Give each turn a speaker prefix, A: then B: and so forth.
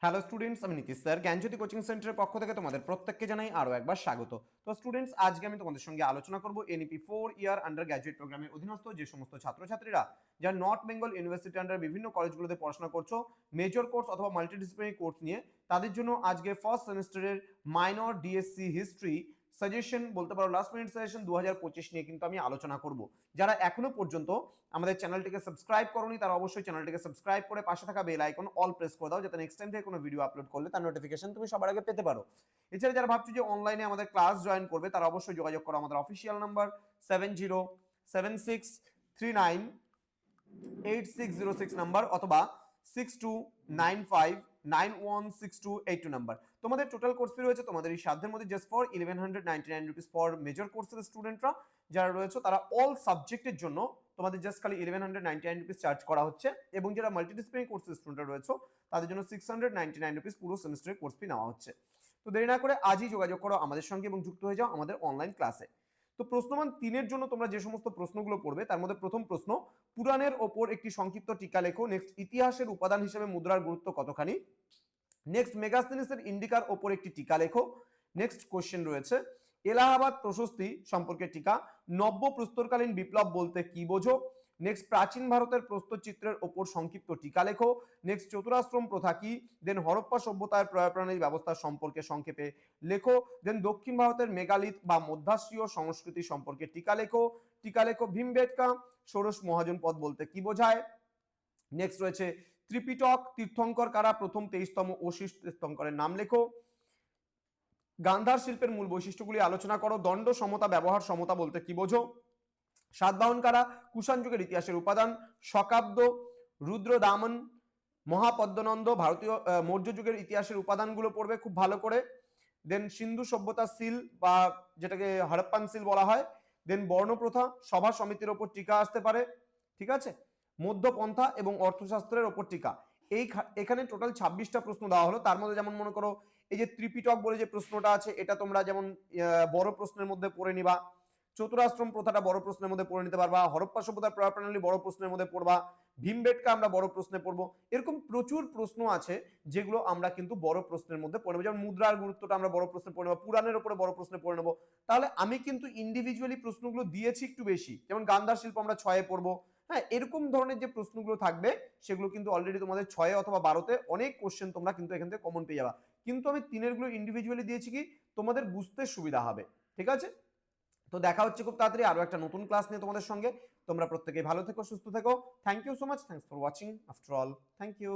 A: Hello students, আমি Nitish sir জ্ঞানজ্যোতি coaching সেন্টারের পক্ষ থেকে তোমাদের প্রত্যেককে জানাই আরও একবার স্বাগত। তো স্টুডেন্টস, আজকে আমি তোমাদের সঙ্গে আলোচনা করব এনইপি 4 ইয়ার আন্ডার গ্র্যাজুয়েট প্রোগ্রামের অধীনস্থ যে সমস্ত ছাত্রছাত্রীরা যারা নর্থ বেঙ্গল ইউনিভার্সিটি আন্ডার বিভিন্ন কলেজগুলোতে পড়াশোনা করছো মেজর কোর্স অথবা মাল্টিডিসিপ্লিনারি কোর্স নিয়ে, তাদের জন্য আজকে ফার্স্ট সেমিস্টারের মাইনর ডিএসসি হিস্ট্রি সাজেশন বলতে পারো, লাস্ট মিনিট সাজেশন 2025 নিয়ে কিন্তু আমি আলোচনা করব। যারা এখনো পর্যন্ত আমাদের চ্যানেলটিকে সাবস্ক্রাইব করোনি তারা অবশ্যই চ্যানেলটিকে সাবস্ক্রাইব করে পাশে থাকা বেল আইকন অল প্রেস করে দাও, যাতে নেক্সট টাইম থেকে কোনো ভিডিও আপলোড করলে তার নোটিফিকেশন তুমি সবার আগে পেতে পারো। এছাড়া যারা ভাবছো যে অনলাইনে আমাদের ক্লাস জয়েন করবে তারা অবশ্যই যোগাযোগ করো আমাদের অফিসিয়াল নাম্বার 7076398606 নাম্বার অথবা 6295916282 নাম্বার। তোমাদের টোটাল কোর্স ফি রয়েছে তোমাদের এই সাধ্যের মধ্যে just for 1199 rupees for major কোর্সের স্টুডেন্টরা যারা রয়েছে তারা অল সাবজেক্টের জন্য তোমাদের জাস্ট খালি 1199 রুপিস চার্জ করা হচ্ছে, এবং যারা মাল্টিডিসিপ্লিনারি কোর্সের স্টুডেন্টরা রয়েছে তাদের জন্য 699 রুপিস পুরো সেমিস্টারের কোর্স ফি নেওয়া হচ্ছে। তো দেরি না করে আজই যোগাযোগ করো আমাদের সঙ্গে এবং যুক্ত হয়ে যাও আমাদের অনলাইন ক্লাসে। তো প্রশ্নমান 3-এর জন্য তোমরা যে সমস্ত প্রশ্নগুলো পড়বে তার মধ্যে প্রথম প্রশ্ন, পুরাণের ওপর একটি সংক্ষিপ্ত টিকা লেখো। নেক্সট, ইতিহাসের উপাদান হিসেবে মুদ্রার গুরুত্ব কতখানি। নেক্সট, মেগাস্থেনিসের ইন্ডিকার ওপর একটি টিকা লেখো। নেক্সট কোশ্চেন রয়েছে, এলাহাবাদ প্রশস্তি সম্পর্কে টিকা। নব্য প্রস্তরকালীন বিপ্লব বলতে কি বোঝো। নেক্সট, প্রাচীন ভারতের প্রস্তরচিত্রের ওপর সংক্ষিপ্ত টিকা লেখো। নেক্সট, চতুরাশ্রম প্রথা কি। দেন, হরপ্পা সভ্যতার প্রণালী ব্যবস্থা সম্পর্কে সংক্ষেপে লেখো। দেন, দক্ষিণ ভারতের মেগালিথ বা মধ্যাসীয় সংস্কৃতি সম্পর্কে টিকা লেখো। টিকা লেখো ভীমবেটকা ষোড়শ মহাজন পদ বলতে কি বোঝায়। নেক্সট রয়েছে, ত্রিপিটক তীর্থঙ্কর কারা, প্রথম 23তম অশীষ তীর্থঙ্করের নাম লেখো। গান্ধার শিল্পের মূল বৈশিষ্ট্যগুলি আলোচনা করো। দণ্ড সমতা ব্যবহার সমতা বলতে কি বোঝো। সাতবাহন কারা, কুষাণ যুগের ইতিহাসের উপাদান। শকাব্দ, রুদ্র দামন, মহাপদ্মনন্দ ভারতীয় মৌর্য যুগের ইতিহাসের উপাদানগুলো পড়বে খুব ভালো করে। দেন, সিন্ধু সভ্যতা সিল বা যেটাকে হরপ্পান সিল বলা হয়। দেন, বর্ণপ্রথা, সভা সমিতির ওপর টিকা আসতে পারে, ঠিক আছে। মধ্যপন্থা এবং অর্থশাস্ত্রের ওপর টিকা। এখানে টোটাল 26টা প্রশ্ন দেওয়া হলো। তার মধ্যে যেমন মনে করো এই যে ত্রিপিটক বলে যে প্রশ্নটা আছে এটা তোমরা যেমন বড় প্রশ্নের মধ্যে পড়ে নিবা। চতুরাশ্রম প্রথাটা বড় প্রশ্নের মধ্যে পড়ে নিতে পারবা। হরপ্পা সভ্যতার প্রণালী বড় প্রশ্নের মধ্যে পড়বা। ভীমবেটকা আমরা বড় প্রশ্নে পড়বো। এরকম প্রচুর প্রশ্ন আছে যেগুলো আমরা কিন্তু বড় প্রশ্নের মধ্যে পড়ে নেবো। যেমন মুদ্রার গুরুত্বটা আমরা বড় প্রশ্নে পড়ে নেবো, পুরাণের উপরে বড় প্রশ্নে পড়ে নেবো। তাহলে আমি কিন্তু ইন্ডিভিজুয়ালি প্রশ্নগুলো দিয়েছি একটু বেশি, যেমন গান্ধার শিল্প আমরা 6-এ পড়বো। হ্যাঁ, এরকম ধরনের যে প্রশ্নগুলো থাকবে সেগুলো কিন্তু অলরেডি তোমাদের 6 অথবা 12তে অনেক কোশ্চেন তোমরা কিন্তু এখান থেকে কমন পেয়ে যাবা। কিন্তু আমি 3-এর গুলো ইন্ডিভিজুয়ালি দিয়েছি কি তোমাদের বুঝতে সুবিধা হবে, ঠিক আছে। তো দেখা হচ্ছে খুব তাড়াতাড়ি আরো একটা নতুন ক্লাস নিয়ে তোমাদের সঙ্গে। তোমরা প্রত্যেকেই ভালো থেকো, সুস্থ থেকো। Thank you so much, thanks for watching after all, thank you.